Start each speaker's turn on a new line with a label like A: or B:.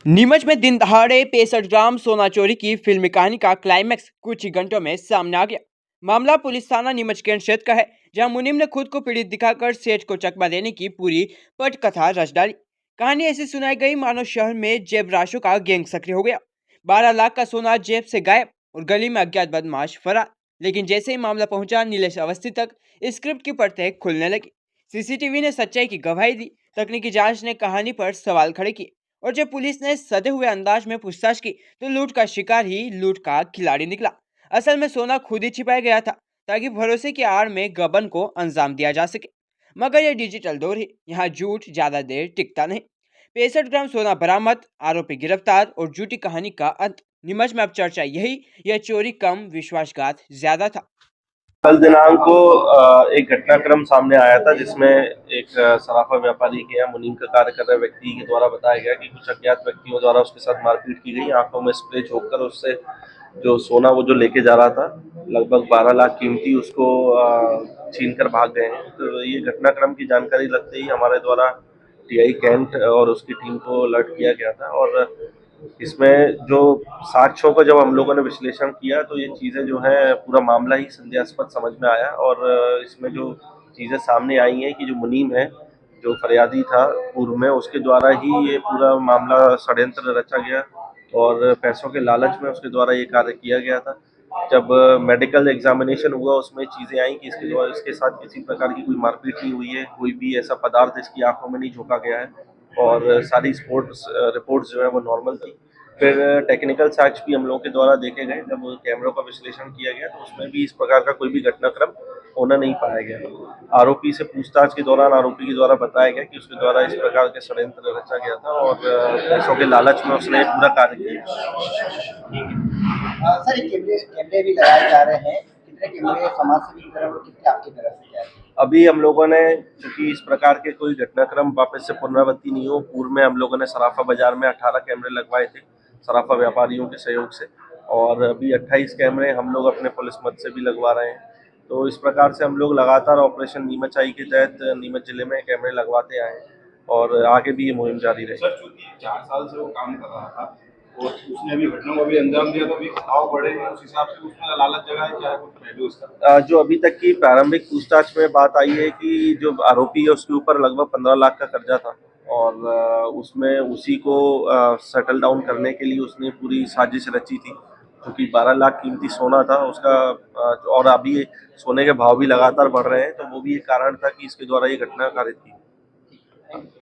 A: नीमच में दिन दहाड़े 65 ग्राम सोना चोरी की फिल्मी कहानी का क्लाइमैक्स कुछ ही घंटों में सामने आ गया। मामला पुलिस थाना नीमच कैंट क्षेत्र का है, जहां मुनीम ने खुद को पीड़ित दिखाकर सेठ को चकमा देने की पूरी पटकथा रच डाली। कहानी ऐसी सुनाई गई मानो शहर में जेब राशों का गैंग सक्रिय हो गया। 12 लाख का सोना जेब से गायब और गली में अज्ञात बदमाश फरार। लेकिन जैसे ही मामला पहुंचा नीलेश अवस्थी तक, स्क्रिप्ट की परतें खुलने लगी। सीसीटीवी ने सच्चाई की गवाही दी, तकनीकी जांच ने कहानी पर सवाल खड़े किए, और जब पुलिस ने सधे हुए अंदाज में पूछताछ की तो लूट का शिकार ही लूट का खिलाड़ी निकला। असल में सोना खुद ही छिपाया गया था, ताकि भरोसे की आड़ में गबन को अंजाम दिया जा सके। मगर यह डिजिटल दौर है, यहाँ झूठ ज्यादा देर टिकता नहीं। 65 ग्राम सोना बरामद, आरोपी गिरफ्तार और झूठी कहानी का अंत। नीमच में अब चर्चा यही, यह चोरी कम विश्वासघात ज्यादा था।
B: कल दिनांक को एक घटनाक्रम सामने आया था जिसमें एक सराफा व्यापारी के यहाँ मुनीम का कार्य कर रहे व्यक्ति के द्वारा बताया गया कि कुछ अज्ञात व्यक्तियों द्वारा उसके साथ मारपीट की गई। आंखों में स्प्रे छोड़कर उससे जो सोना वो जो लेके जा रहा था, लगभग 12 लाख कीमती, उसको छीन कर भाग गए हैं। तो ये घटनाक्रम की जानकारी लगते ही हमारे द्वारा टीआई कैंट और उसकी टीम को अलर्ट किया गया था। और इसमें जो साक्ष्यों का जब हम लोगों ने विश्लेषण किया तो ये चीज़ें जो है, पूरा मामला ही संदेहास्पद समझ में आया। और इसमें जो चीज़ें सामने आई हैं कि जो मुनीम है, जो फरियादी था पूर्व में, उसके द्वारा ही ये पूरा मामला षड्यंत्र रचा गया और पैसों के लालच में उसके द्वारा ये कार्य किया गया था। जब मेडिकल एग्जामिनेशन हुआ उसमें चीज़ें आई कि इसके द्वारा इसके साथ किसी प्रकार की कोई मारपीट नहीं हुई है, कोई भी ऐसा पदार्थ इसकी आंखों में नहीं झोंका गया है और सारी स्पोर्ट्स रिपोर्ट्स जो है वो नॉर्मल थी। फिर टेक्निकल साक्ष्य भी हम लोगों के द्वारा देखे गए, जब कैमरों का विश्लेषण किया गया तो उसमें भी इस प्रकार का कोई भी घटनाक्रम होना नहीं पाया गया। आरोपी से पूछताछ के दौरान आरोपी के द्वारा बताया गया कि उसके द्वारा इस प्रकार के षड्यंत्र रचा गया था और पैसों के लालच में उसने पूरा कार्य किया।
C: सर, ये कैमरे कैमरे भी लगाए जा रहे हैं। कितने कैमरे समाज सेवी की तरफ और कितने आपकी तरफ से क्या है?
B: अभी हम लोगों ने, चूंकि इस प्रकार के कोई घटनाक्रम वापस से पुनरावृत्ति नहीं हो, पूर्व में हम लोगों ने सराफा बाजार में 18 कैमरे लगवाए थे सराफा व्यापारियों के सहयोग से, और अभी 28 कैमरे हम लोग अपने पुलिस मद से भी लगवा रहे हैं। तो इस प्रकार से हम लोग लगातार ऑपरेशन नीमच आई के तहत नीमच जिले में कैमरे लगवाते आए हैं और आगे भी ये मुहिम जारी रहेगी।
D: सर, चूंकि 4 साल से वो काम कर रहा था और उसने अभी घटना को भी अंजाम दिया, तो अभी घाव बढ़े हैं, उस हिसाब से उसमें लालच जगा है, क्या है कुछ पहलू इसका?
B: जो अभी तक की प्रारंभिक पूछताछ में बात आई है कि जो आरोपी है उसके ऊपर लगभग 15 लाख का कर्जा था और उसमें उसी को सेटल डाउन करने के लिए उसने पूरी साजिश रची थी। क्योंकि 12 लाख कीमती सोना था उसका, और अभी सोने के भाव भी लगातार बढ़ रहे हैं, तो वो भी एक कारण था कि इसके द्वारा ये घटना कारित की।